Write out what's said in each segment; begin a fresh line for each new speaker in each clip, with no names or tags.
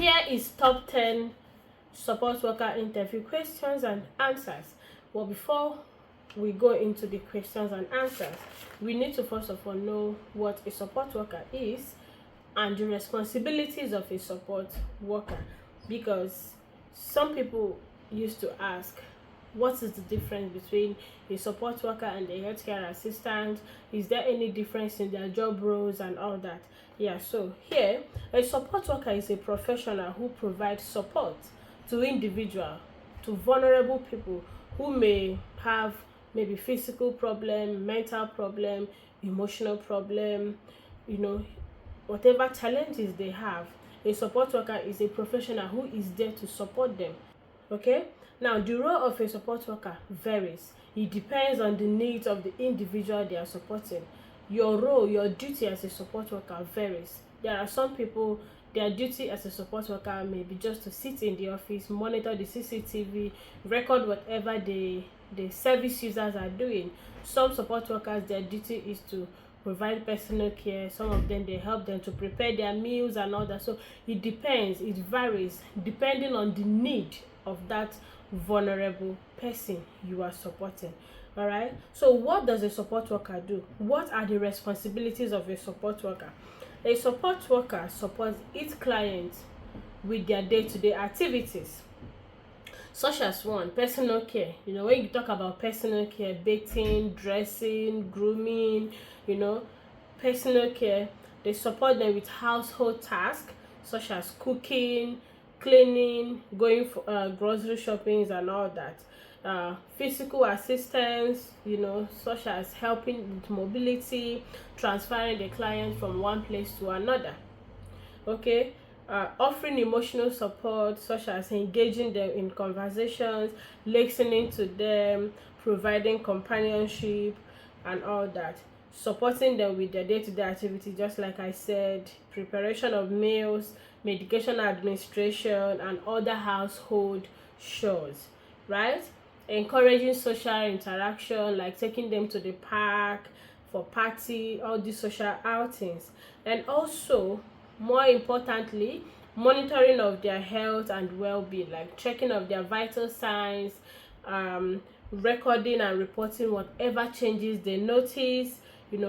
here is top 10 support worker interview questions and answers. Well, before we go into the questions and answers, we need to first of all know what a support worker is and the responsibilities of a support worker, because some people used to ask, what is the difference between a support worker and a healthcare assistant? Is there any difference in their job roles and all that? Yeah, so here, a support worker is a professional who provides support to individual, to vulnerable people who may have maybe physical problem, mental problem, emotional problem, whatever challenges they have. A support worker is a professional who is there to support them. Okay, now the role of a support worker varies. It depends on the needs of the individual they are supporting. Your role, your duty as a support worker varies. There are some people, their duty as a support worker may be just to sit in the office, monitor the CCTV, record whatever the service users are doing. Some support workers, their duty is to provide personal care. Some of them, they help them to prepare their meals and all that. So it depends, it varies depending on the need of that vulnerable person you are supporting. All right, so what does a support worker do? What are the responsibilities of a support worker? A support worker supports its clients with their day-to-day activities, such as one, personal care. When you talk about personal care, bathing, dressing, grooming, personal care, they support them with household tasks such as cooking, cleaning, going for grocery shopping and all that. Physical assistance, such as helping with mobility, transferring the client from one place to another. Okay, offering emotional support, such as engaging them in conversations, listening to them, providing companionship and all that. Supporting them with their day-to-day activity, just like I said, preparation of meals, medication administration and other household chores, right? Encouraging social interaction, like taking them to the park for party, all these social outings. And also, more importantly, monitoring of their health and well-being, like checking of their vital signs, recording and reporting whatever changes they notice,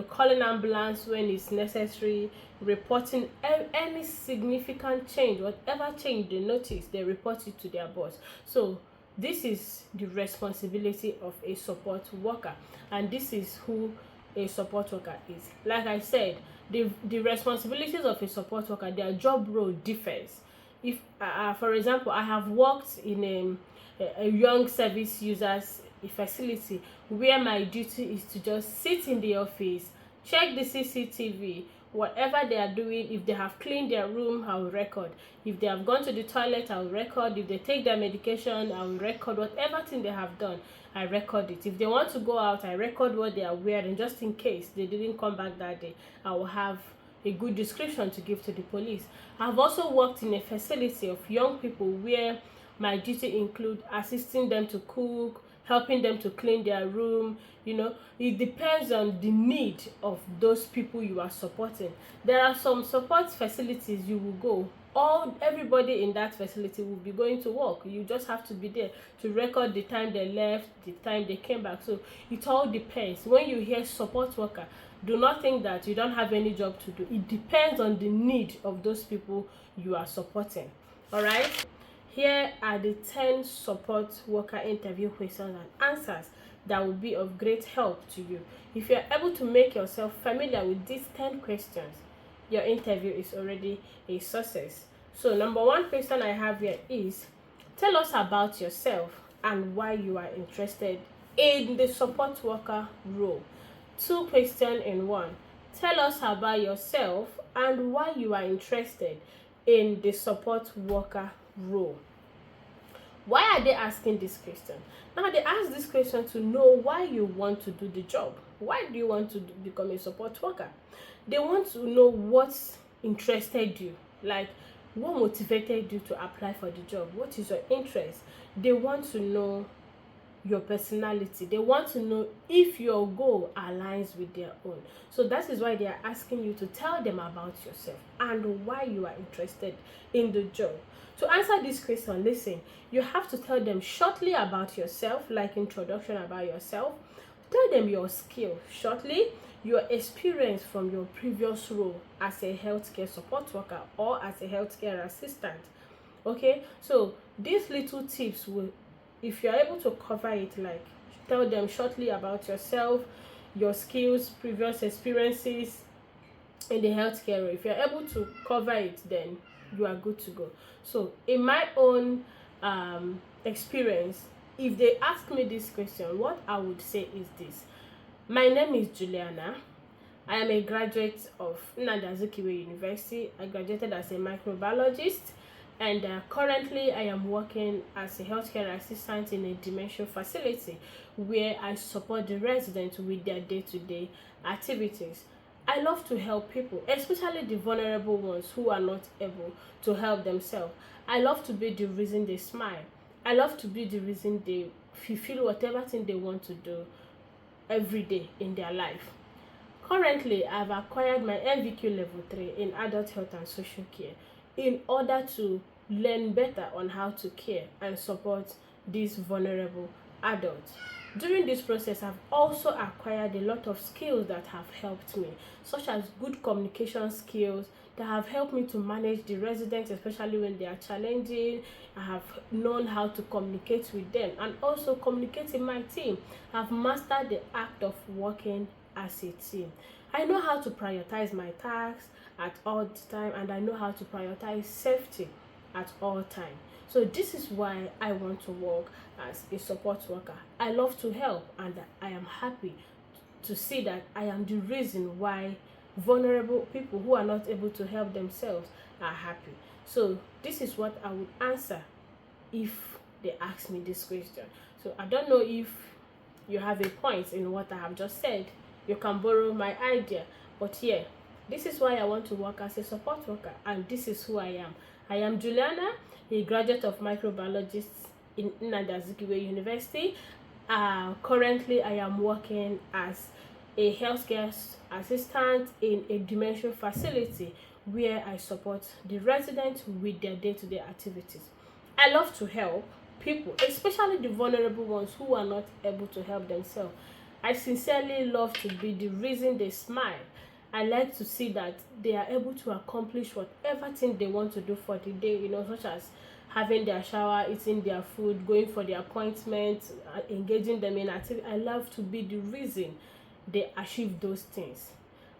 calling ambulance when it's necessary, reporting any significant change, whatever change they notice, they report it to their boss. So this is the responsibility of a support worker, and this is who a support worker is. Like I said, the responsibilities of a support worker, their job role differs. If for example, I have worked in a young service users facility where my duty is to just sit in the office, check the CCTV, whatever they are doing. If they have cleaned their room, I will record. If they have gone to the toilet, I will record. If they take their medication, I will record. Whatever thing they have done, I record it. If they want to go out, I record what they are wearing, just in case they didn't come back that day. I will have a good description to give to the police. I've also worked in a facility of young people where my duty include assisting them to cook, helping them to clean their room. It depends on the need of those people you are supporting. There are some support facilities you will go, everybody in that facility will be going to work. You just have to be there to record the time they left, the time they came back. So it all depends. When you hear support worker, do not think that you don't have any job to do. It depends on the need of those people you are supporting. All right, here are the 10 support worker interview questions and answers that will be of great help to you. If you are able to make yourself familiar with these 10 questions, your interview is already a success. So number one question I have here is, tell us about yourself and why you are interested in the support worker role. 2 questions in one. Tell us about yourself and why you are interested in the support worker role. Why are they asking this question? Now, they ask this question to know why you want to do the job. Why do you want to become a support worker? They want to know what interested you, like what motivated you to apply for the job. What is your interest? They want to know your personality. They want to know if your goal aligns with their own. So that is why they are asking you to tell them about yourself and why you are interested in the job. To answer this question, listen, you have to tell them shortly about yourself, like introduction about yourself. Tell them your skill shortly, your experience from your previous role as a healthcare support worker or as a healthcare assistant. Okay, so these little tips will, if you're able to cover it, like tell them shortly about yourself, your skills, previous experiences in the healthcare role. If you're able to cover it, then you are good to go. So in my own experience, if they ask me this question, what I would say is this: my name is Juliana. I am a graduate of Nnamdi Azikiwe University. I graduated as a microbiologist, and currently I am working as a healthcare assistant in a dementia facility where I support the residents with their day-to-day activities. I love to help people, especially the vulnerable ones who are not able to help themselves. I love to be the reason they smile. I love to be the reason they fulfill whatever thing they want to do every day in their life. Currently, I've acquired my NVQ level 3 in adult health and social care in order to learn better on how to care and support these vulnerable adults. During this process, I've also acquired a lot of skills that have helped me, such as good communication skills that have helped me to manage the residents, especially when they are challenging. I have known how to communicate with them and also communicate in my team. I've mastered the act of working as a team. I know how to prioritize my tasks at all time, and I know how to prioritize safety at all time. So this is why I want to work as a support worker. I love to help, and I am happy to see that I am the reason why vulnerable people who are not able to help themselves are happy. So this is what I would answer if they ask me this question. So I don't know if you have a point in what I have just said. You can borrow my idea, but yeah, this is why I want to work as a support worker, and this is who I am. I am Juliana, a graduate of microbiologist in Nnamdi Azikiwe University. Currently, I am working as a healthcare assistant in a dementia facility where I support the residents with their day-to-day activities. I love to help people, especially the vulnerable ones who are not able to help themselves. I sincerely love to be the reason they smile. I like to see that they are able to accomplish whatever thing they want to do for the day, such as having their shower, eating their food, going for their appointments, engaging them in activity. I love to be the reason they achieve those things.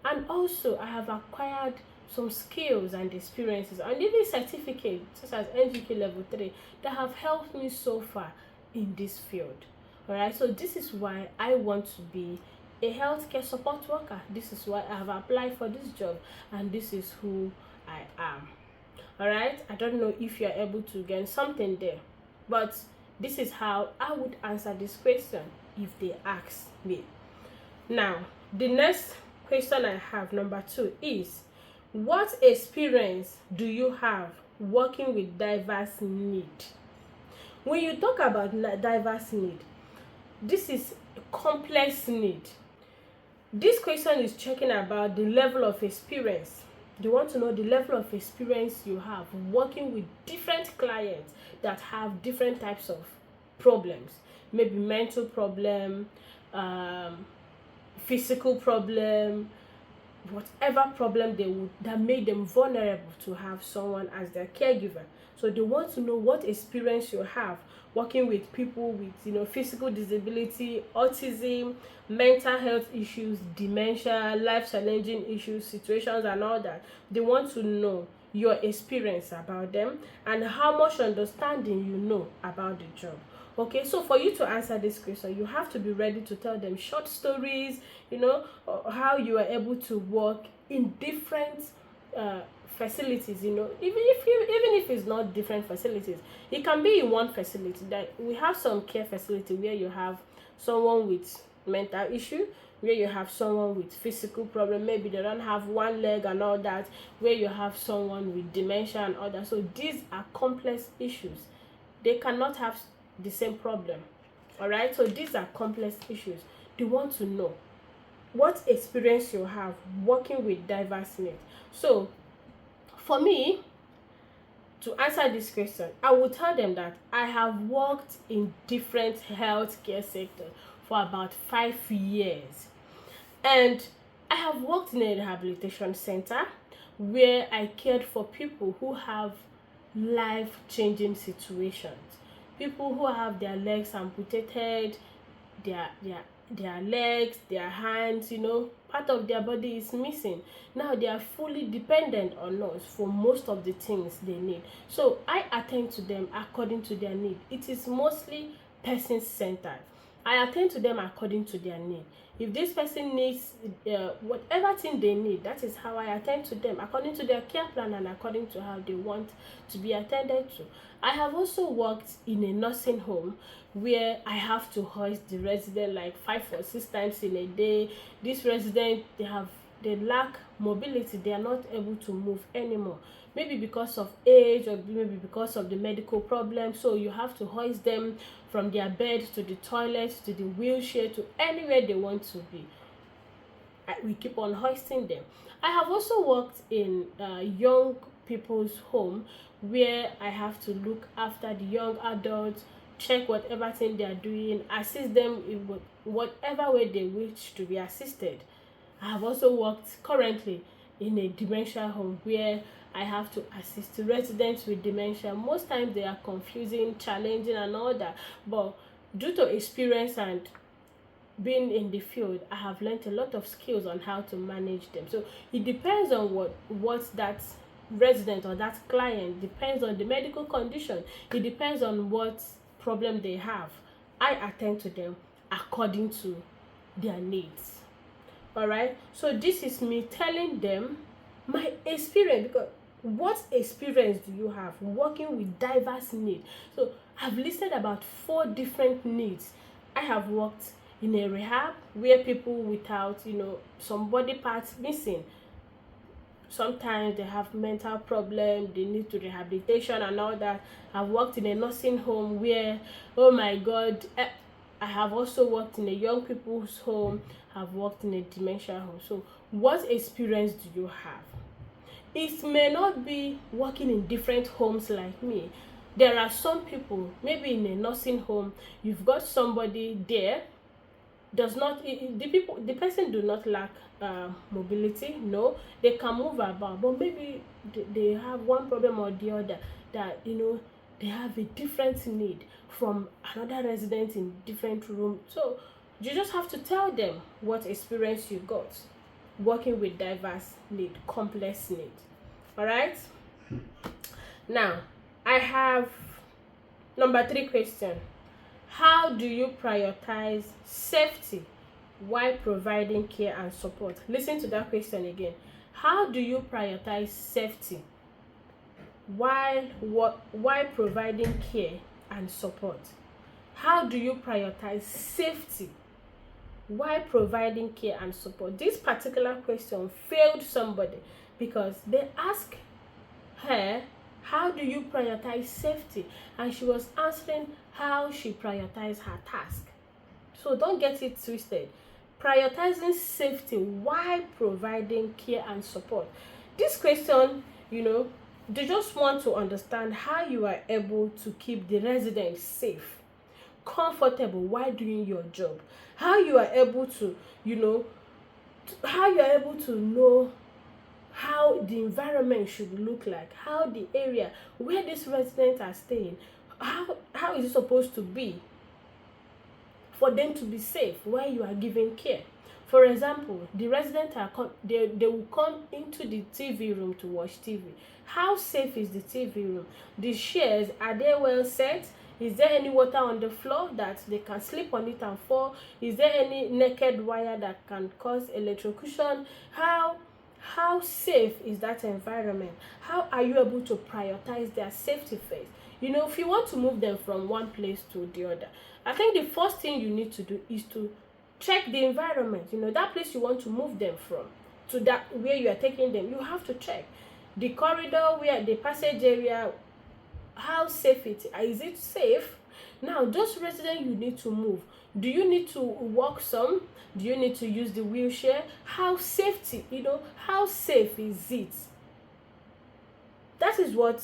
And also, I have acquired some skills and experiences and even certificates such as NVQ level 3 that have helped me so far in this field. Alright, so this is why I want to be a healthcare support worker. This is why I have applied for this job, and this is who I am. Alright, I don't know if you're able to gain something there, but this is how I would answer this question if they ask me. Now, the next question I have, number 2, is what experience do you have working with diverse need? When you talk about diverse need, this is a complex need. This question is checking about the level of experience. They want to know the level of experience you have working with different clients that have different types of problems, maybe mental problem, physical problem, whatever problem that made them vulnerable to have someone as their caregiver. So they want to know what experience you have working with people with physical disability, autism, mental health issues, dementia, life challenging issues, situations, and all that. They want to know your experience about them and how much understanding you know about the job. Okay, so for you to answer this question, you have to be ready to tell them short stories, how you are able to work in different facilities, even if it's not different facilities. It can be in one facility. That we have some care facility where you have someone with mental issue, where you have someone with physical problem, maybe they don't have one leg and all that, where you have someone with dementia and all that. So these are complex issues. They cannot have the same problem. All right, so these are complex issues. They want to know what experience you have working with diverse needs. So for me, to answer this question, I will tell them that I have worked in different healthcare sectors for about 5 years. And I have worked in a rehabilitation center where I cared for people who have life-changing situations. People who have their legs amputated, their their their legs, their hands, part of their body is missing. Now they are fully dependent on us for most of the things they need. So I attend to them according to their need. It is mostly person-centered. I attend to them according to their need. If this person needs whatever thing they need, that is how I attend to them, according to their care plan and according to how they want to be attended to. I have also worked in a nursing home where I have to hoist the resident like 5 or 6 times in a day. These residents, they lack mobility. They are not able to move anymore, maybe because of age or maybe because of the medical problem. So you have to hoist them from their bed to the toilet to the wheelchair to anywhere they want to be. We keep on hoisting them. I have also worked in young people's home where I have to look after the young adults, check whatever thing they are doing, assist them in whatever way they wish to be assisted. I have also worked currently in a dementia home where I have to assist residents with dementia. Most times they are confusing, challenging and all that, but due to experience and being in the field, I have learned a lot of skills on how to manage them. So it depends on what that resident or that client, depends on the medical condition, it depends on what problem they have. I attend to them according to their needs. All right, so this is me telling them my experience, because what experience do you have working with diverse needs? So I've listed about 4 different needs. I have worked in a rehab where people without some body parts missing, sometimes they have mental problem, they need to rehabilitation and all that. I've worked in a nursing home where, oh my god, I have also worked in a young people's home. I've worked in a dementia home. So what experience do you have? It may not be working in different homes like me. There are some people, maybe in a nursing home, you've got somebody there, the person do not lack mobility. No, they can move about, but maybe they have one problem or the other, that they have a different need from another resident in different room. So you just have to tell them what experience you got working with diverse need, complex need. All right, now I have number 3 question. How do you prioritize safety while providing care and support? Listen to that question again. How do you prioritize safety while providing care and support? How do you prioritize safety while providing care and support? This particular question failed somebody because they asked her, how do you prioritize safety? And she was answering how she prioritized her task. So don't get it twisted. Prioritizing safety while providing care and support. This question, they just want to understand how you are able to keep the residents safe, comfortable while doing your job. How you are able to, know how the environment should look like, how the area where these residents are staying, how is it supposed to be for them to be safe while you are giving care. For example, the residents they will come into the TV room to watch TV. How safe is the TV room? The chairs, are they well set? Is there any water on the floor that they can sleep on it and fall? Is there any naked wire that can cause electrocution? How safe is that environment? How are you able to prioritize their safety first? If you want to move them from one place to the other, I think the first thing you need to do is to check the environment. That place you want to move them from to that where you are taking them, you have to check the corridor, where the passage area, how safe it is. It safe? Now, those residents you need to move, do you need to walk some? Do you need to use the wheelchair? How safety, how safe is it? That is what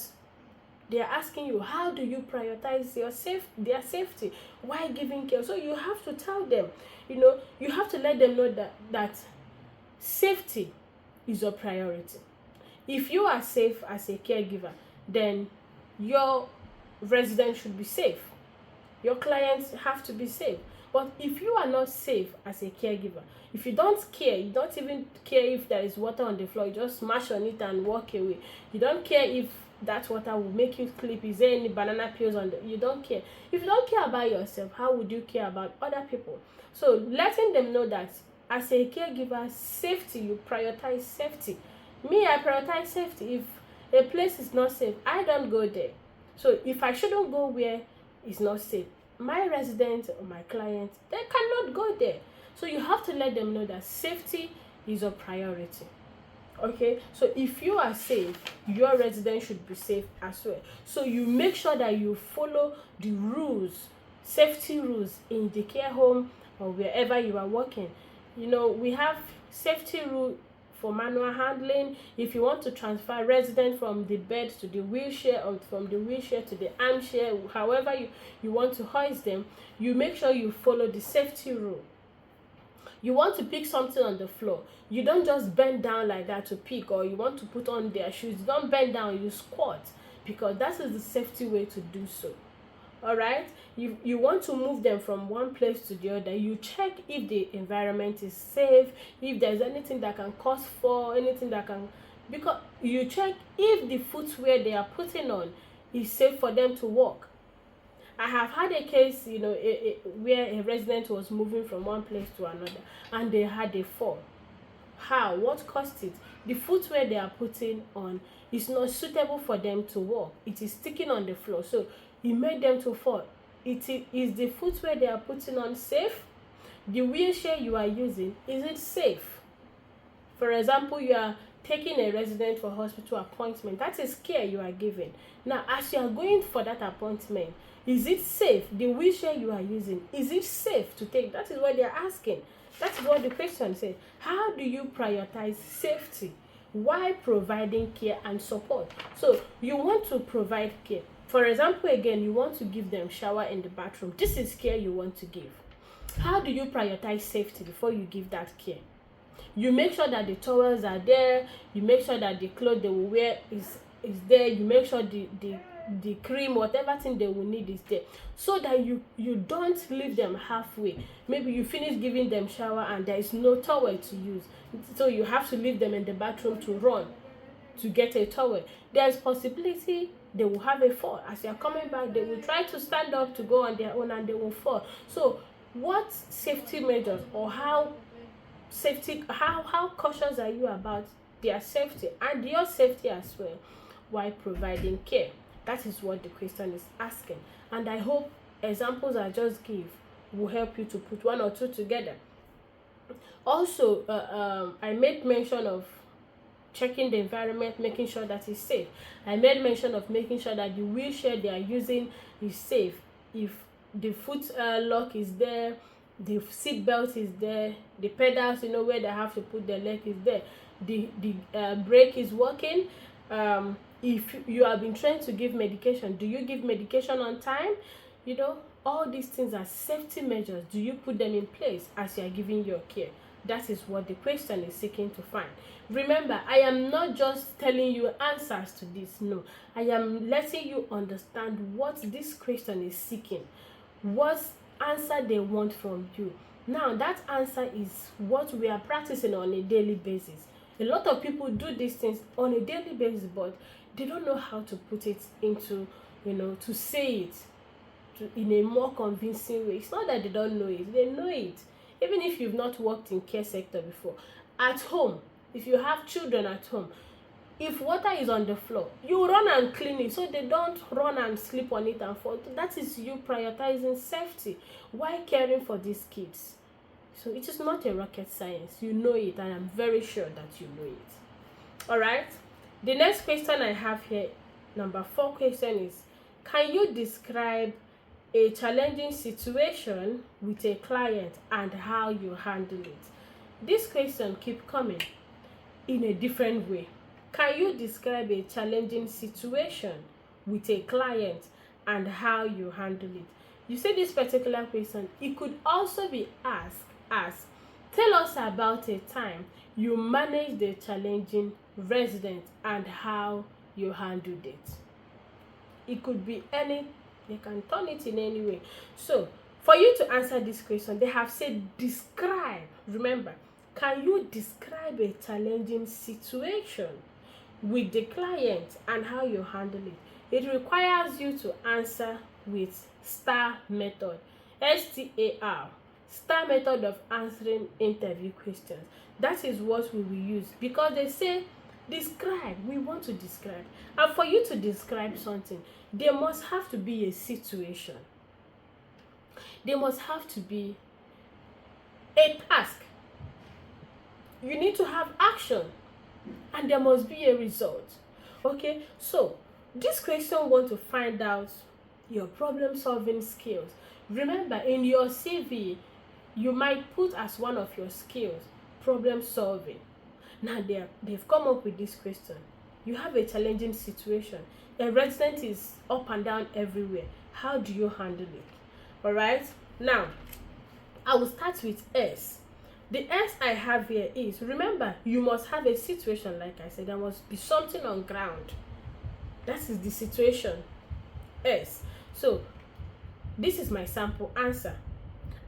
they are asking you. How do you prioritize their safety while giving care? So you have to tell them, you have to let them know that safety is your priority. If you are safe as a caregiver, then your residents should be safe. Your clients have to be safe. But if you are not safe as a caregiver, if you don't care, you don't even care if there is water on the floor, you just smash on it and walk away. You don't care if that water will make you sleep. Is there any banana peels on you don't care. If you don't care about yourself, how would you care about other people? So letting them know that as a caregiver, safety, you prioritize safety. Me, I prioritize safety. If a place is not safe, I don't go there. So if I shouldn't go where it's not safe, my residents or my clients, they cannot go there. So you have to let them know that safety is a priority. Okay, so if you are safe, your residents should be safe as well. So you make sure that you follow the rules, safety rules in the care home or wherever you are working. We have safety rule for manual handling. If you want to transfer residents from the bed to the wheelchair or from the wheelchair to the armchair, however you want to hoist them, you make sure you follow the safety rule. You want to pick something on the floor, you don't just bend down like that to pick, or you want to put on their shoes, you don't bend down, you squat, because that is the safety way to do so. All right, you want to move them from one place to the other, you check if the environment is safe, if there's anything that can cause fall, anything that can, because you check if the footwear they are putting on is safe for them to walk. I have had a case, where a resident was moving from one place to another and they had a fall. How? What caused it? The footwear they are putting on is not suitable for them to walk. It is sticking on the floor, so it made them to fall. Is the footwear they are putting on safe? The wheelchair you are using, is it safe? For example, you are taking a resident for hospital appointment. That is care you are giving. Now, as you are going for that appointment, is it safe? The wheelchair you are using, is it safe to take? That is what they are asking. That is what the question says. How do you prioritize safety while providing care and support? So you want to provide care. For example, again, you want to give them shower in the bathroom. This is care you want to give. How do you prioritize safety before you give that care? You make sure that the towels are there. You make sure that the clothes they will wear is there. You make sure the cream, whatever thing they will need is there, so that you don't leave them halfway. Maybe you finish giving them shower and there is no towel to use, so you have to leave them in the bathroom to run to get a towel. There is possibility they will have a fall. As they are coming back, they will try to stand up to go on their own and they will fall. So what safety measures, or how cautious are you about their safety and your safety as well while providing care? That is what the question is asking, and I hope examples I just gave will help you to put one or two together. Also, I made mention of checking the environment, making sure that it's safe. I made mention of making sure that the wheelchair they are using is safe. If the foot lock is there, the seat belt is there, the pedals, where they have to put their leg is there, the brake is working. If you have been trained to give medication, do you give medication on time? All these things are safety measures. Do you put them in place as you are giving your care? That is what the question is seeking to find. Remember, I am not just telling you answers to this. No, I am letting you understand what this question is seeking, what answer they want from you. Now, that answer is what we are practicing on a daily basis. A lot of people do these things on a daily basis, but they don't know how to put it into, to say it in a more convincing way. It's not that they don't know it, they know it. Even if you've not worked in care sector before, at home, if you have children at home, if water is on the floor, you run and clean it so they don't run and sleep on it and fall. That is you prioritizing safety while caring for these kids. So it is not a rocket science. You know it, and I'm very sure that you know it. All right. The next question I have here, number 4 question is, Can you describe a challenging situation with a client and how you handle it? This question keep coming in a different way. Can you describe a challenging situation with a client and how you handle it? You see, this particular question, it could also be asked as, tell us about a time you managed a challenging resident and how you handled it. It could be any, they can turn it in any way. So for you to answer this question, they have said describe. Remember, can you describe a challenging situation with the client and how you handle it? It requires you to answer with STAR method, STAR, STAR method of answering interview questions. That is what we will use, because they say describe. We want to describe, and for you to describe something, there must have to be a situation, there must have to be a task, you need to have action, and there must be a result. Okay, so this question want to find out your problem solving skills. Remember, in your CV you might put as one of your skills problem solving. Now they've come up with this question. You have a challenging situation, a resident is up and down everywhere, how do you handle it? All right, now I will start with S. The S I have here is, remember, you must have a situation. Like I said, there must be something on ground. That is the situation. S. So this is my sample answer.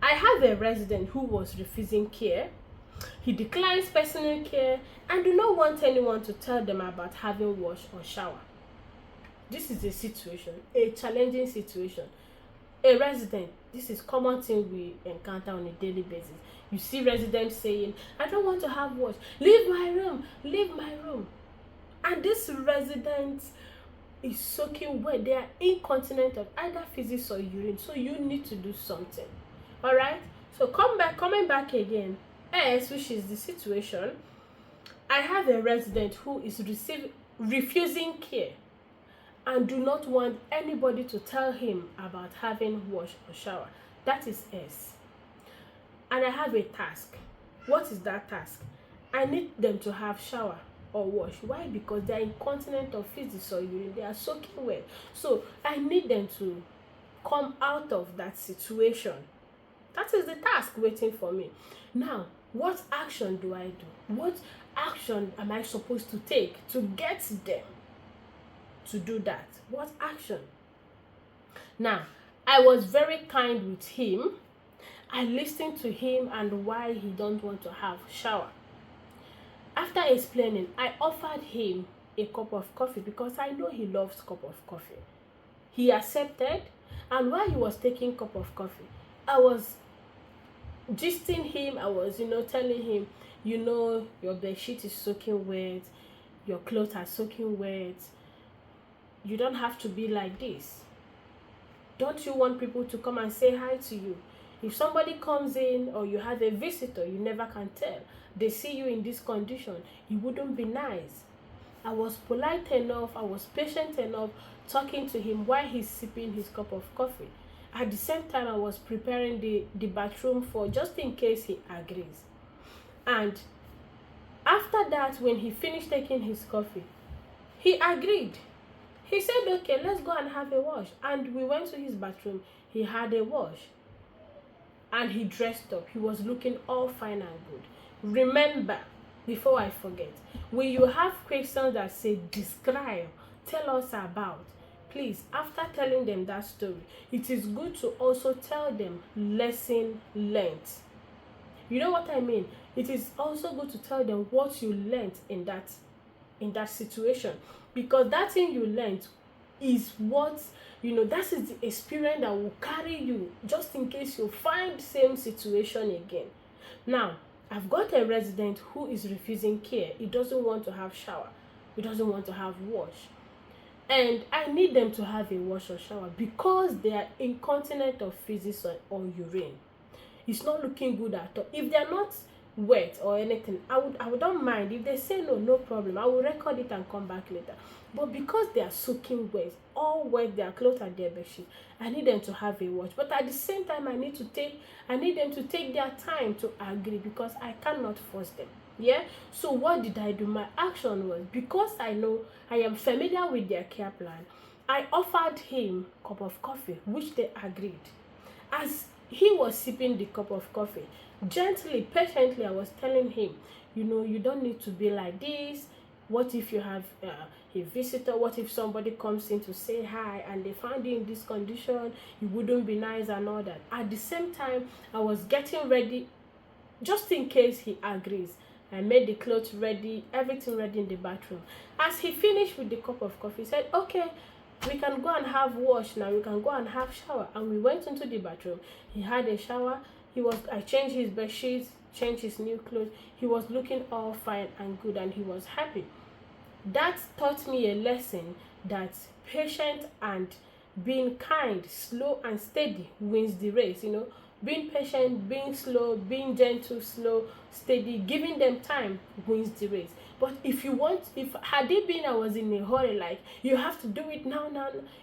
I have a resident who was refusing care. He declines personal care and do not want anyone to tell them about having wash or shower. This is a situation, a challenging situation. A resident, this is common thing we encounter on a daily basis. You see residents saying, I don't want to have wash, leave my room, leave my room. And this resident is soaking wet. They are incontinent of either physics or urine, so you need to do something. All right, so coming back again, S, which is the situation. I have a resident who is refusing care and do not want anybody to tell him about having wash or shower. That is S. And I have a task. What is that task? I need them to have shower or wash. Why? Because they are incontinent of physics or urine. They are soaking wet. So I need them to come out of that situation. That is the task waiting for me. Now, what action do I do? What action am I supposed to take to get them to do that? What action? Now, I was very kind with him. I listened to him and why he don't want to have shower. After explaining, I offered him a cup of coffee because I know he loves cup of coffee. He accepted, and while he was taking cup of coffee, I was gisting him. I was, telling him, your bed sheet is soaking wet, your clothes are soaking wet. You don't have to be like this. Don't you want people to come and say hi to you? If somebody comes in or you have a visitor, you never can tell. They see you in this condition, it wouldn't be nice. I was polite enough, I was patient enough, talking to him while he's sipping his cup of coffee. At the same time, I was preparing the bathroom for just in case he agrees. And after that, when he finished taking his coffee, he agreed. He said, okay, let's go and have a wash. And we went to his bathroom. He had a wash. And he dressed up. He was looking all fine and good. Remember, before I forget, when you have questions that say describe, tell us about, please, after telling them that story, it is good to also tell them lesson learned. You know what I mean? It is also good to tell them what you learned in that situation, because that thing you learned is what, that is the experience that will carry you just in case you find the same situation again. Now, I've got a resident who is refusing care. He doesn't want to have shower. He doesn't want to have wash. And I need them to have a wash or shower because they are incontinent of physics or urine. It's not looking good at all. If they are not words or anything, I would not mind. If they say no, no problem, I will record it and come back later. But because they are soaking words, all words, their clothes and their bedsheet, I need them to have a watch. But at the same time, I need them to take their time to agree, because I cannot force them. Yeah. So what did I do? My action was, because I know I am familiar with their care plan, I offered him a cup of coffee, which they agreed. As he was sipping the cup of coffee, gently, patiently, I was telling him, you don't need to be like this. What if you have a visitor? What if somebody comes in to say hi and they found you in this condition? You wouldn't be nice and all that. At the same time, I was getting ready, just in case he agrees. I made the clothes ready, everything ready in the bathroom. As he finished with the cup of coffee, he said, okay, we can go and have wash now, we can go and have shower. And we went into the bathroom. He had a shower. I changed his bed sheets, changed his new clothes. He was looking all fine and good, and he was happy. That taught me a lesson that patience and being kind, slow and steady wins the race. Being patient, being slow, being gentle, slow, steady, giving them time wins the race. But if had it been I was in a hurry, like, you have to do it now,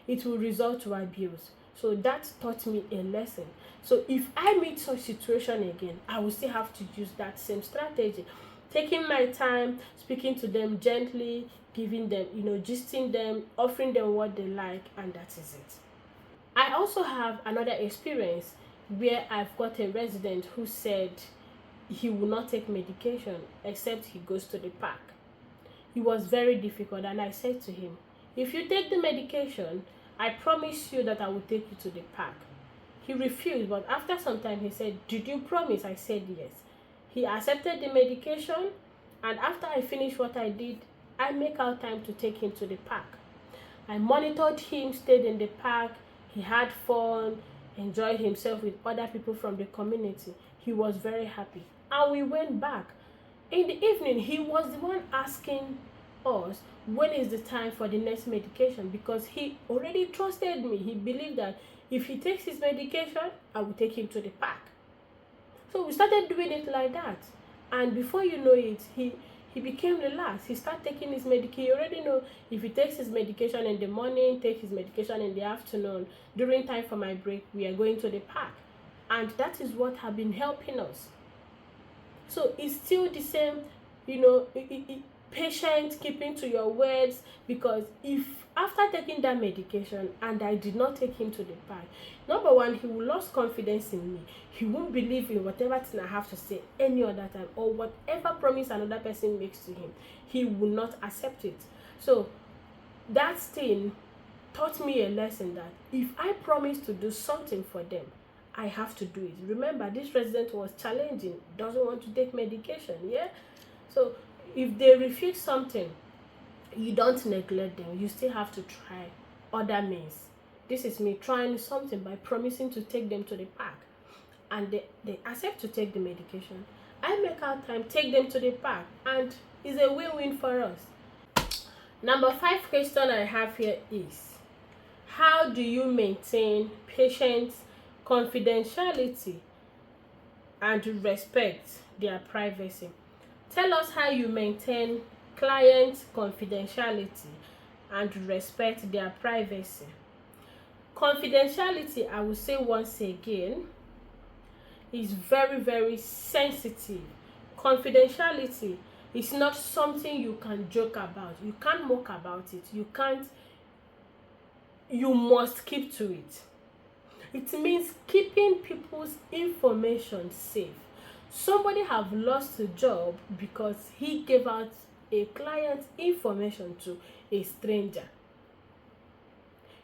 it will result to abuse. So that taught me a lesson. So if I meet such situation again, I will still have to use that same strategy. Taking my time, speaking to them gently, giving them, gisting them, offering them what they like, and that is it. I also have another experience where I've got a resident who said he will not take medication except he goes to the park. It was very difficult, and I said to him, if you take the medication, I promise you that I will take you to the park. He refused, but after some time he said, did you promise? I said yes. He accepted the medication, and after I finished what I did, I make out time to take him to the park. I monitored him, stayed in the park, he had fun, enjoyed himself with other people from the community. He was very happy. And we went back. In the evening, he was the one asking us when is the time for the next medication, because he already trusted me. He believed that if he takes his medication, I will take him to the park. So we started doing it like that. And before you know it, he became relaxed. He started taking his medication. He already know if he takes his medication in the morning, take his medication in the afternoon, during time for my break, we are going to the park. And that is what has been helping us. So it's still the same, patient, keeping to your words, because if after taking that medication and I did not take him to the park, number one, he will lose confidence in me. He won't believe in whatever thing I have to say any other time, or whatever promise another person makes to him, he will not accept it. So that thing taught me a lesson that if I promise to do something for them, I have to do it. Remember, this resident was challenging, doesn't want to take medication, yeah? So if they refuse something, you don't neglect them. You still have to try other means. This is me trying something by promising to take them to the park. And they accept to take the medication. I make out time, take them to the park, and it's a win-win for us. Number 5 question I have here is, how do you maintain patience, confidentiality, and respect their privacy? Tell us how you maintain client confidentiality and respect their privacy. Confidentiality, I will say once again, is very, very sensitive. Confidentiality is not something you can joke about. You can't mock about it. You must keep to it. It means keeping people's information safe. Somebody have lost a job because he gave out a client's information to a stranger.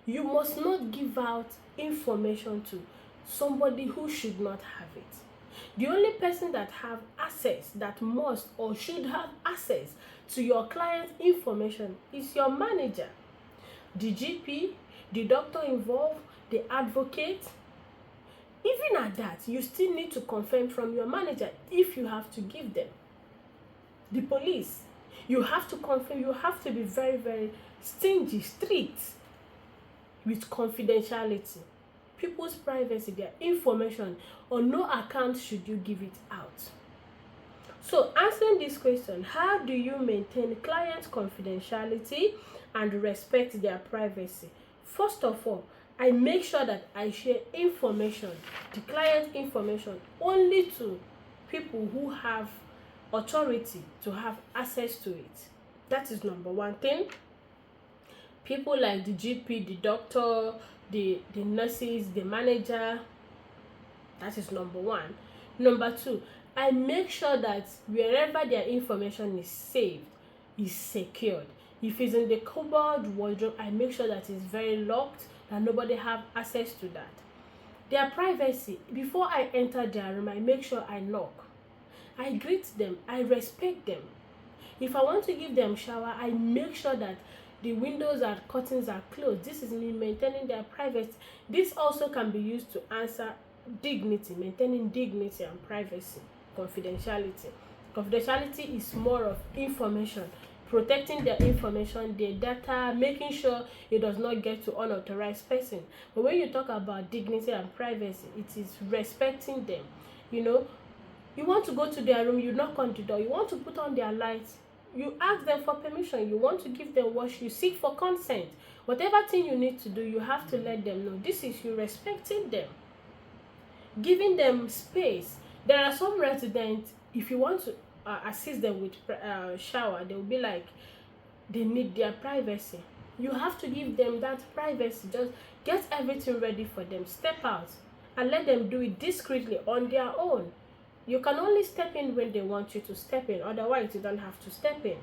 You must not give out information to somebody who should not have it. The only person that have access, that must or should have access to your client's information, is your manager, the GP, the doctor involved, the advocate. Even at that, you still need to confirm from your manager if you have to give them. The police, you have to confirm. You have to be very, very stingy, strict with confidentiality. People's privacy, their information, on no account should you give it out. So answering this question, how do you maintain client confidentiality and respect their privacy? First of all, I make sure that I share information, the client information, only to people who have authority to have access to it. That is number one thing. People like the GP, the doctor, the nurses, the manager. That is number one. Number two, I make sure that wherever their information is saved, is secured. If it's in the cupboard, wardrobe, I make sure that it's very locked, that nobody have access to that. Their privacy, before I enter their room, I make sure I knock. I greet them, I respect them. If I want to give them shower, I make sure that the windows and curtains are closed. This is me maintaining their privacy. This also can be used to answer dignity, maintaining dignity and privacy, confidentiality. Confidentiality is more of information, protecting their information, their data, making sure it does not get to unauthorized person. But when you talk about dignity and privacy, it is respecting them. You want to go to their room, you knock on the door, you want to put on their lights, you ask them for permission, you want to give them wash, you seek for consent. Whatever thing you need to do, you have to let them know. This is you respecting them, giving them space. There are some residents, if you want to assist them with shower, they will be like, they need their privacy. You have to give them that privacy. Just get everything ready for them, step out and let them do it discreetly on their own. You can only step in when they want you to step in, otherwise you don't have to step in.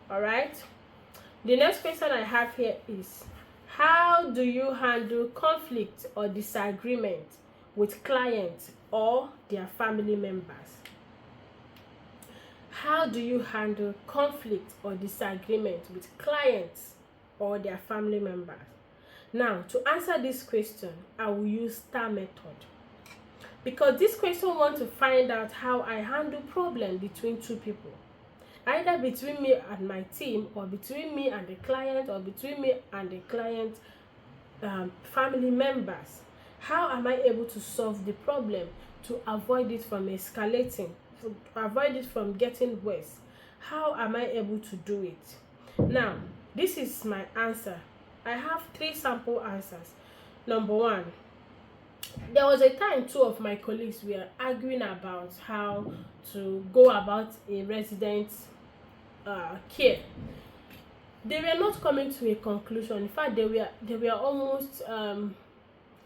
All right, the next question I have here is, how do you handle conflict or disagreement with clients or their family members? How do you handle conflict or disagreement with clients or their family members? Now, to answer this question, I will use STAR method, because this question wants to find out how I handle problem between two people, either between me and my team, or between me and the client, or between me and the client family members. How am I able to solve the problem to avoid it from escalating, to avoid it from getting worse? How am I able to do it? Now, this is my answer. I have 3 sample answers. Number 1, there was a time 2 of my colleagues were arguing about how to go about a resident's care. They were not coming to a conclusion. In fact, they were almost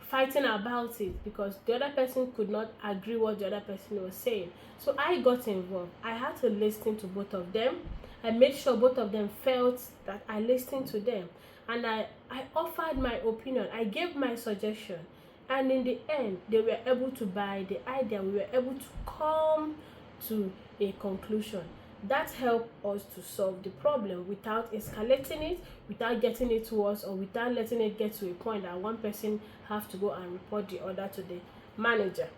fighting about it, because the other person could not agree what the other person was saying. So I got involved. I had to listen to both of them. I made sure both of them felt that I listened to them, and I offered my opinion. I gave my suggestion, and in the end they were able to buy the idea. We were able to come to a conclusion that helped us to solve the problem without escalating it, without getting it worse, or without letting it get to a point that one person have to go and report the other to the manager.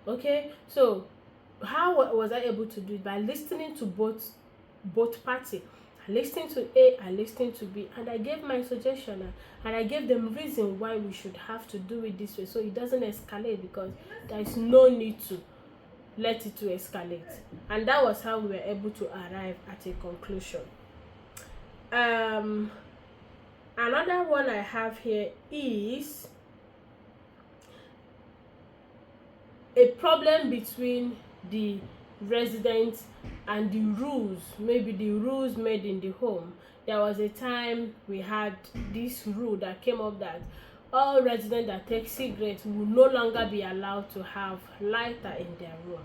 Okay, so how was I able to do it? By listening to both parties. I listened to A, I listened to B, and I gave my suggestion, and I gave them reason why we should have to do it this way, so it doesn't escalate, because there is no need to let it to escalate. And that was how we were able to arrive at a conclusion. Another one I have here is a problem between the residents and the rules, maybe the rules made in the home. There was a time we had this rule that came up that all residents that take cigarettes will no longer be allowed to have lighter in their room.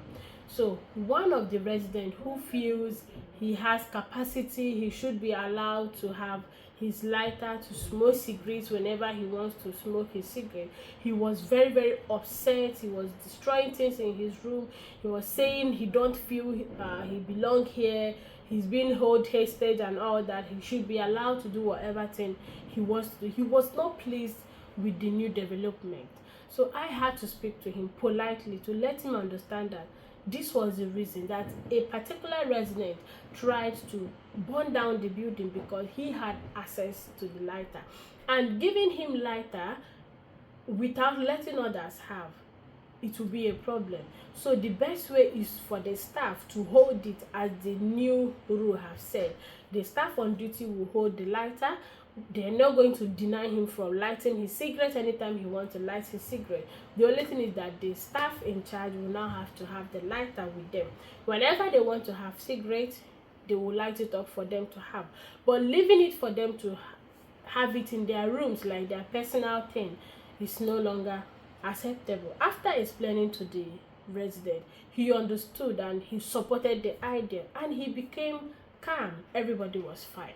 So one of the residents who feels he has capacity, he should be allowed to have his lighter to smoke cigarettes whenever he wants to smoke his cigarette. He was very, very upset. He was destroying things in his room. He was saying he don't feel he belong here. He's being held hostage and all that. He should be allowed to do whatever thing he wants to do. He was not pleased with the new development. So I had to speak to him politely to let him understand that this was the reason that a particular resident tried to burn down the building because he had access to the lighter, and giving him lighter without letting others have it will be a problem. So the best way is for the staff to hold it, as the new rule have said. The staff on duty will hold the lighter. They're not going to deny him from lighting his cigarette anytime he wants to light his cigarette. The only thing is that the staff in charge will now have to have the lighter with them. Whenever they want to have cigarettes, they will light it up for them to have. But leaving it for them to have it in their rooms like their personal thing is no longer acceptable. After explaining to the resident, he understood and he supported the idea and he became calm. Everybody was fine.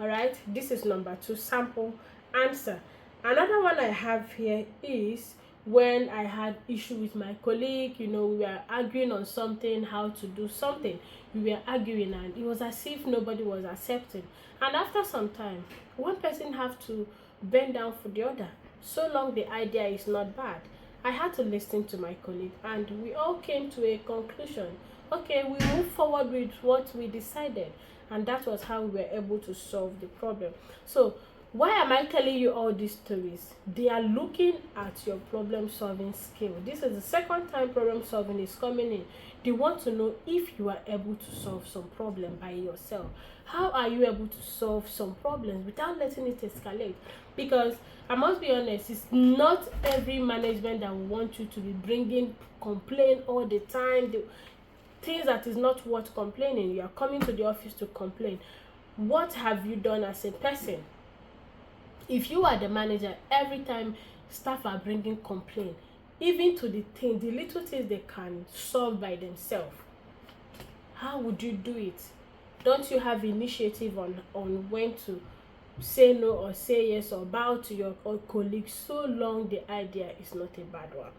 All right, this is number 2 sample answer. Another one I have here is when I had issue with my colleague. We were arguing on something, how to do something. We were arguing and it was as if nobody was accepting. And after some time, one person have to bend down for the other. So long the idea is not bad, I had to listen to my colleague and we all came to a conclusion. Okay, we move forward with what we decided, and that was how we were able to solve the problem. So why am I telling you all these stories? They are looking at your problem solving skill. This is the second time problem solving is coming in. They want to know if you are able to solve some problem by yourself. How are you able to solve some problems without letting it escalate? Because I must be honest, it's not every management that will want you to be bringing complaint all the time. The things that is not worth complaining. You are coming to the office to complain. What have you done as a person? If you are the manager, every time staff are bringing complaint, even to the little things they can solve by themselves, how would you do it? Don't you have initiative on when to say no or say yes or bow to your colleagues so long the idea is not a bad one?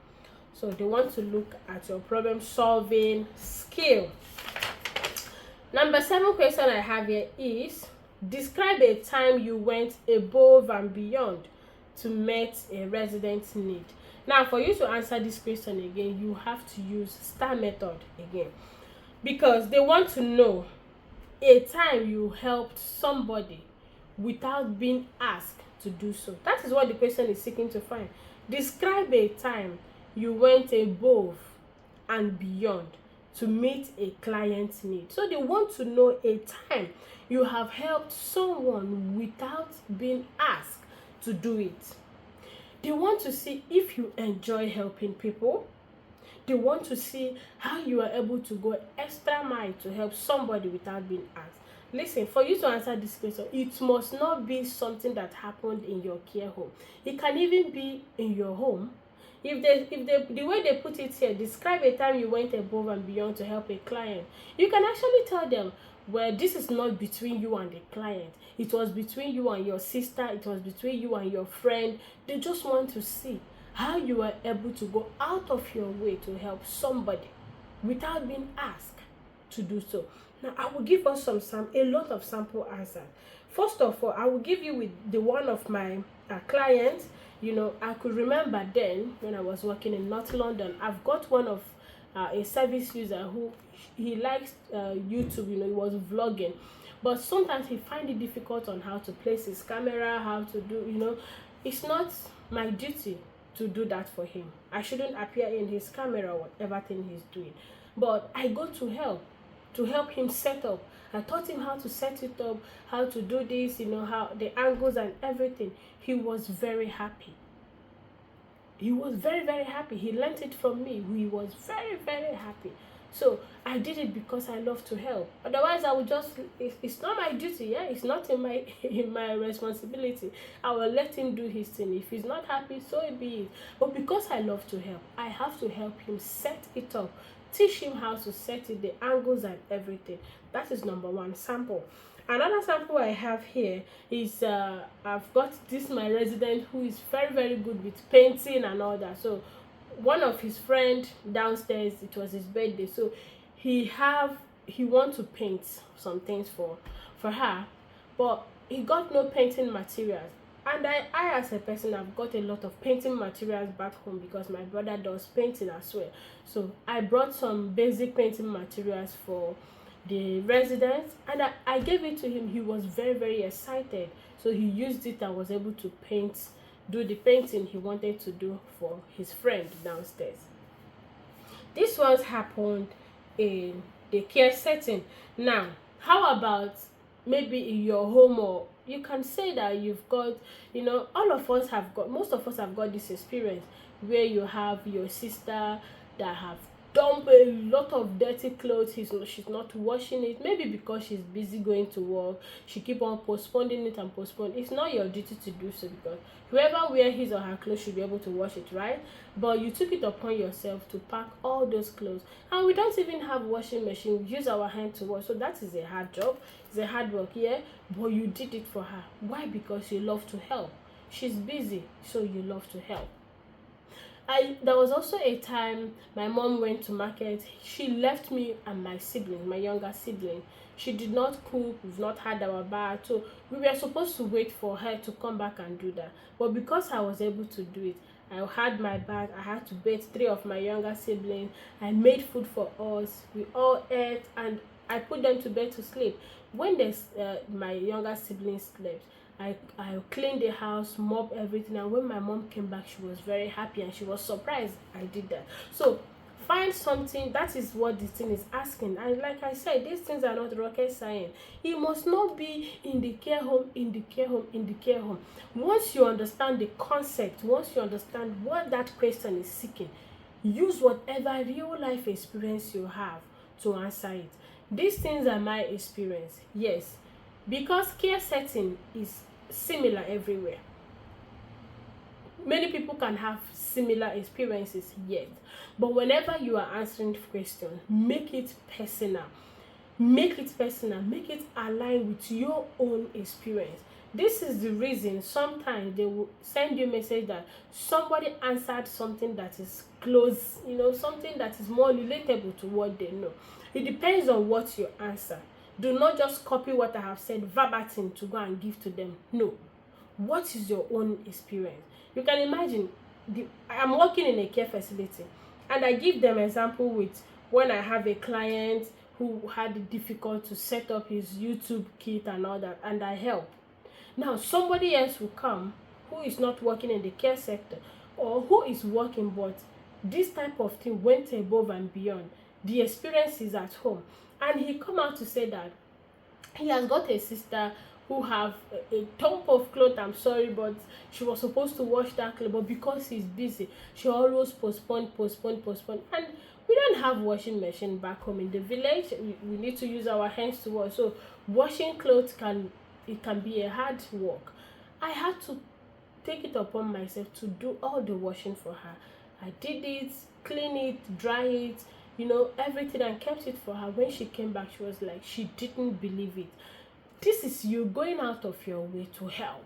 So they want to look at your problem solving skill. Number 7 question I have here is, describe a time you went above and beyond to meet a resident's need. Now, for you to answer this question again, you have to use STAR method again, because they want to know a time you helped somebody without being asked to do so. That is what the question is seeking to find. Describe a time you went above and beyond to meet a client's need. So they want to know a time you have helped someone without being asked to do it. They want to see if you enjoy helping people. They want to see how you are able to go extra mile to help somebody without being asked. Listen, for you to answer this question, it must not be something that happened in your care home. It can even be in your home. The way they put it here, describe a time you went above and beyond to help a client. You can actually tell them, well, this is not between you and the client. It was between you and your sister. It was between you and your friend. They just want to see how you are able to go out of your way to help somebody without being asked to do so. Now, I will give us a lot of sample answers. First of all, I will give you with the one of my clients. I could remember then when I was working in North London, I've got one of a service user who he likes YouTube. He was vlogging, but sometimes he find it difficult on how to place his camera, how to do. It's not my duty to do that for him. I shouldn't appear in his camera or whatever thing he's doing, but I go to help him set up. I taught him how to set it up, how to do this, how the angles and everything. He was very happy. He was very, very happy. He learned it from me. He was very, very happy. So I did it because I love to help. Otherwise, I would just, it's not my duty, yeah? It's not in my responsibility. I will let him do his thing. If he's not happy, so be it. But because I love to help, I have to help him set it up. Teach him how to set it, the angles and everything. That is number 1 sample. Another sample I have here is I've got my resident who is very, very good with painting and all that. So one of his friend downstairs, it was his birthday, so he want to paint some things for her, but he got no painting materials. And I as a person, I've got a lot of painting materials back home because my brother does painting as well. So I brought some basic painting materials for the residents and I gave it to him. He was very, very excited. So he used it and was able to do the painting he wanted to do for his friend downstairs. This was happened in the care setting. Now, how about maybe in your home, or you can say that you've got, all of us have got, most of us have got this experience where you have your sister that have dumped a lot of dirty clothes. She's not washing it, maybe because she's busy going to work. She keep on postponing it and postpone. It's not your duty to do so, because whoever wear his or her clothes should be able to wash it, right? But you took it upon yourself to pack all those clothes, and we don't even have washing machine. We use our hand to wash, so that is a hard job. It's a hard work, yeah, but you did it for her. Why? Because you love to help. She's busy, so you love to help. There was also a time my mom went to market. She left me and my sibling, my younger sibling. She did not cook. We've not had our bath, so we were supposed to wait for her to come back and do that. But because I was able to do it, I had my bath. I had to bathe 3 of my younger siblings. I made food for us. We all ate, and I put them to bed to sleep. When my younger siblings slept, I cleaned the house, mopped everything, and when my mom came back, she was very happy and she was surprised I did that. So find something. That is what this thing is asking. And like I said, these things are not rocket science. It must not be in the care home, in the care home, in the care home. Once you understand the concept, once you understand what that question is seeking, use whatever real life experience you have to answer it. These things are my experience, yes, because care setting is similar everywhere. Many people can have similar experiences, yet, but whenever you are answering questions, make it personal. Make it personal. Make it align with your own experience. This is the reason sometimes they will send you a message that somebody answered something that is close, something that is more relatable to what they know. It depends on what you answer. Do not just copy what I have said verbatim to go and give to them. No. What is your own experience? You can imagine, I'm working in a care facility, and I give them example with when I have a client who had it difficult to set up his YouTube kit and all that, and I help. Now, somebody else will come who is not working in the care sector, or who is working, but this type of thing went above and beyond. The experience is at home, and he come out to say that he has got a sister who have a dump of clothes. I'm sorry, but she was supposed to wash that clothes, but because he's busy, she always postpone, and we don't have washing machine back home in the village. We need to use our hands to wash, so washing clothes can be a hard work. I had to take it upon myself to do all the washing for her. I did it, clean it, dry it, everything, and kept it for her. When she came back, she was like, she didn't believe it. This is you going out of your way to help.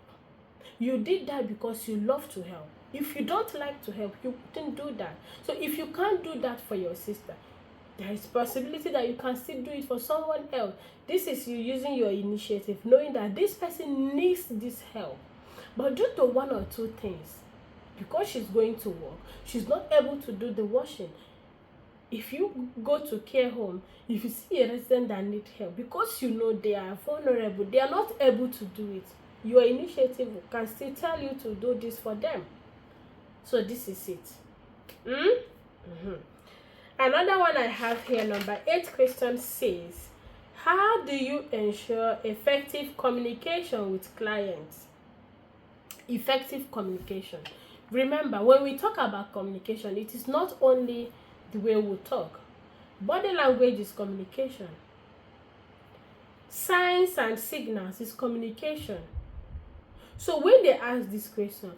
You did that because you love to help. If you don't like to help, you wouldn't do that. So if you can't do that for your sister, there is possibility that you can still do it for someone else. This is you using your initiative, knowing that this person needs this help. But due to one or two things, because she's going to work, she's not able to do the washing. If you go to care home, if you see a resident that need help, because they are vulnerable, they are not able to do it, your initiative can still tell you to do this for them. So this is it. Another one I have here, number 8 question says, how do you ensure effective communication with clients? Effective communication. Remember, when we talk about communication, it is not only the way we talk. Body language is communication. Signs and signals is communication. So when they ask this question,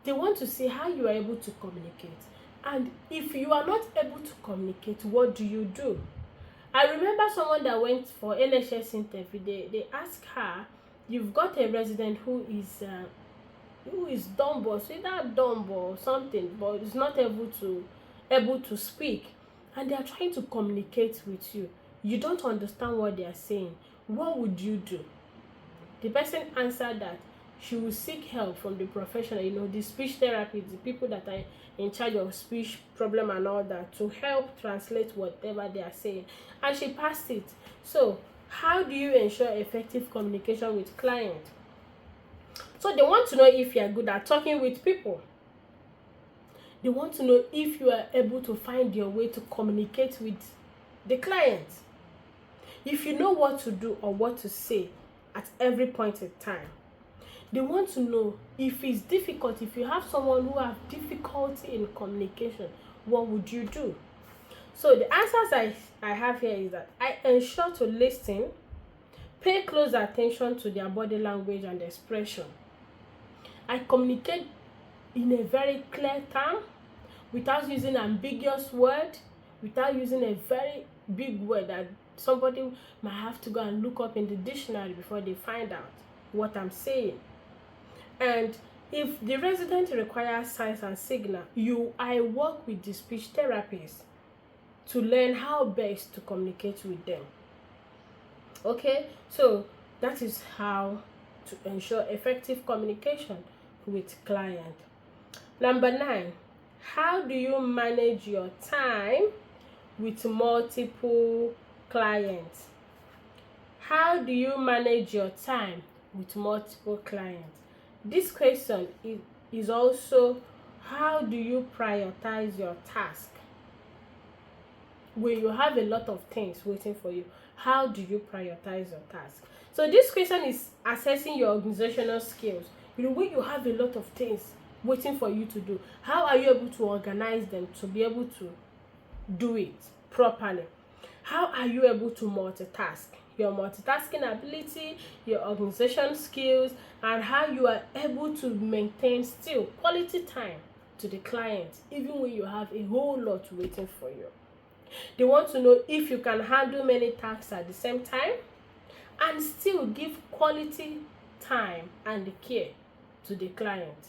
they want to see how you are able to communicate. And if you are not able to communicate, what do you do? I remember someone that went for NHS interview. They asked her, you've got a resident who is dumb, or say that dumb or something, but is not able to speak, and they are trying to communicate with you. You don't understand what they are saying. What would you do? The person answered that she will seek help from the professional, the speech therapist, the people that are in charge of speech problem and all that, to help translate whatever they are saying, and she passed it. So how do you ensure effective communication with clients? So they want to know if you are good at talking with people. They want to know if you are able to find your way to communicate with the client. If you know what to do or what to say at every point in time. They want to know if it's difficult, if you have someone who have difficulty in communication, what would you do? So the answers I have here is that I ensure to listen, pay close attention to their body language and expression. I communicate in a very clear term, without using ambiguous word, without using a very big word that somebody might have to go and look up in the dictionary before they find out what I'm saying. And if the resident requires signs and signal, I work with the speech therapist to learn how best to communicate with them. Okay, so that is how to ensure effective communication with client. Number 9, how do you manage your time with multiple clients? How do you manage your time with multiple clients? This question is also, how do you prioritize your task? When you have a lot of things waiting for you, how do you prioritize your task? So this question is assessing your organizational skills. When you have a lot of things waiting for you to do, how are you able to organize them to be able to do it properly? How are you able to multitask? Your multitasking ability, your organization skills, and how you are able to maintain still quality time to the client even when you have a whole lot waiting for you. They want to know if you can handle many tasks at the same time and still give quality time and care to the client.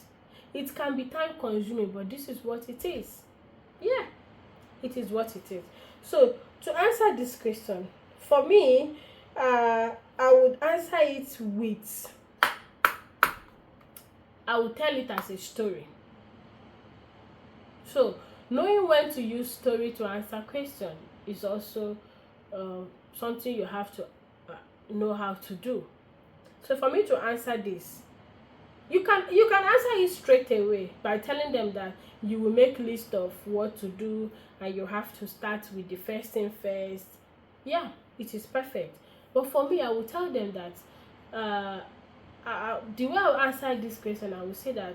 It can be time consuming, but this is what it is. Yeah, it is what it is. So to answer this question, for me, I would answer it with, I would tell it as a story. So knowing when to use story to answer question is also something you have to know how to do. So for me to answer this, you can answer it straight away by telling them that you will make list of what to do and you have to start with the first thing first. Yeah, it is perfect. But for me, I will tell them that the way I'll answer this question, I will say that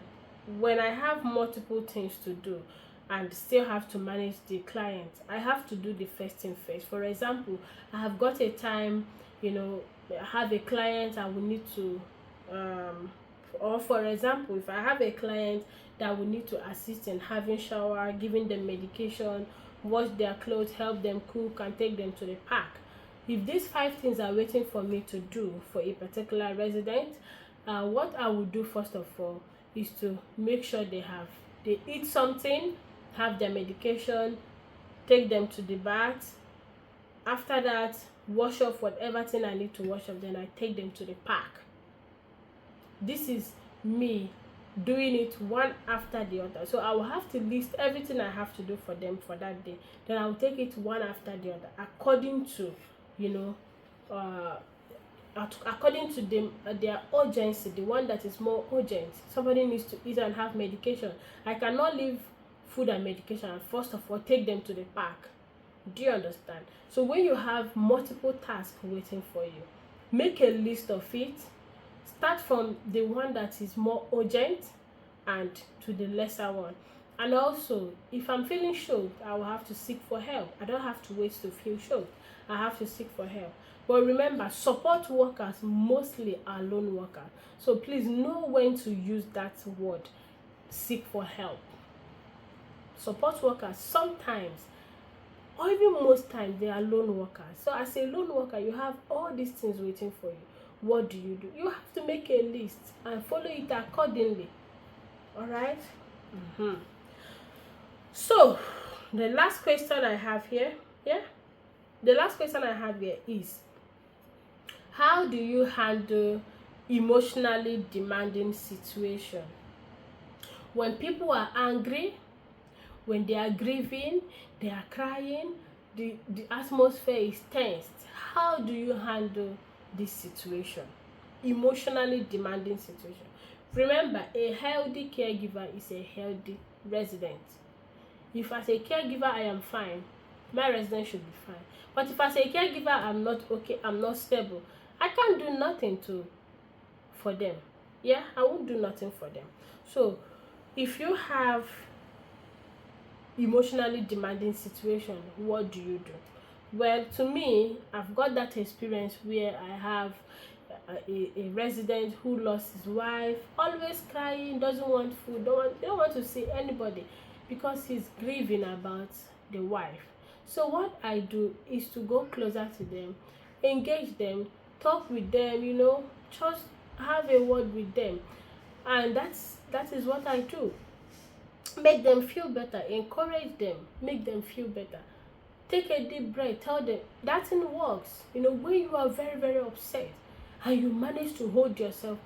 when I have multiple things to do and still have to manage the client, I have to do the first thing first. For example, I have got a time, I have a client I will need to or for example, if I have a client that will need to assist in having shower, giving them medication, wash their clothes, help them cook, and take them to the park. If these 5 things are waiting for me to do for a particular resident, what I will do first of all is to make sure they eat something, have their medication, take them to the bath. After that, wash off whatever thing I need to wash off, then I take them to the park. This is me doing it one after the other. So I will have to list everything I have to do for them for that day. Then I will take it one after the other according to according to them, their urgency, the one that is more urgent. Somebody needs to eat and have medication. I cannot leave food and medication and first of all take them to the park. Do you understand? So when you have multiple tasks waiting for you, make a list of it. Start from the one that is more urgent and to the lesser one. And also, if I'm feeling choked, I will have to seek for help. I don't have to wait to feel choked. I have to seek for help. But remember, support workers mostly are lone workers. So please know when to use that word, seek for help. Support workers sometimes, or even most times, they are lone workers. So as a lone worker, you have all these things waiting for you. What do? You have to make a list and follow it accordingly. All right? So the last question I have here, is, how do you handle emotionally demanding situation? When people are angry, when they are grieving, they are crying, the atmosphere is tensed. How do you handle this situation? Emotionally demanding situation. Remember, a healthy caregiver is a healthy resident. If as a caregiver I am fine, my resident should be fine. But if as a caregiver I'm not okay, I'm not stable, I can't do nothing for them. Yeah, I won't do nothing for them. So if you have emotionally demanding situation, what do you do? Well, to me, I've got that experience where I have a resident who lost his wife, always crying, doesn't want food, don't want to see anybody because he's grieving about the wife. So what I do is to go closer to them, engage them, talk with them, just have a word with them. And that is what I do. Make them feel better, encourage them, make them feel better. Take a deep breath, tell them that thing works. When you are very, very upset and you manage to hold yourself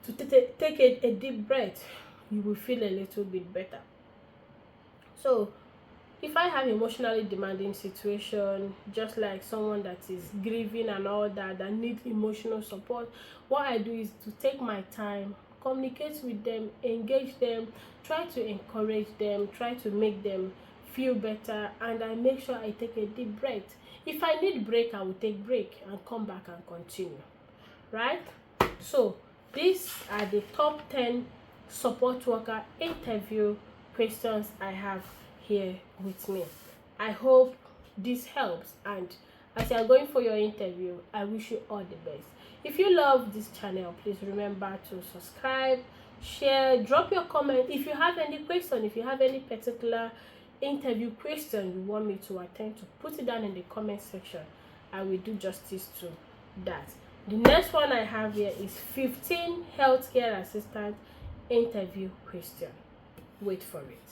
to take a deep breath, you will feel a little bit better. So if I have emotionally demanding situation, just like someone that is grieving and all that needs emotional support, what I do is to take my time, communicate with them, engage them, try to encourage them, try to make them feel better, and I make sure I take a deep breath. If I need break, I will take break and come back and continue. Right? So these are the top 10 support worker interview questions I have here with me. I hope this helps, and as you are going for your interview, I wish you all the best. If you love this channel, please remember to subscribe, share, drop your comment. If you have any question, if you have any particular interview question you want me to attend to, put it down in the comment section. I will do justice to that. The next one I have here is 15 healthcare assistant interview question. Wait for it.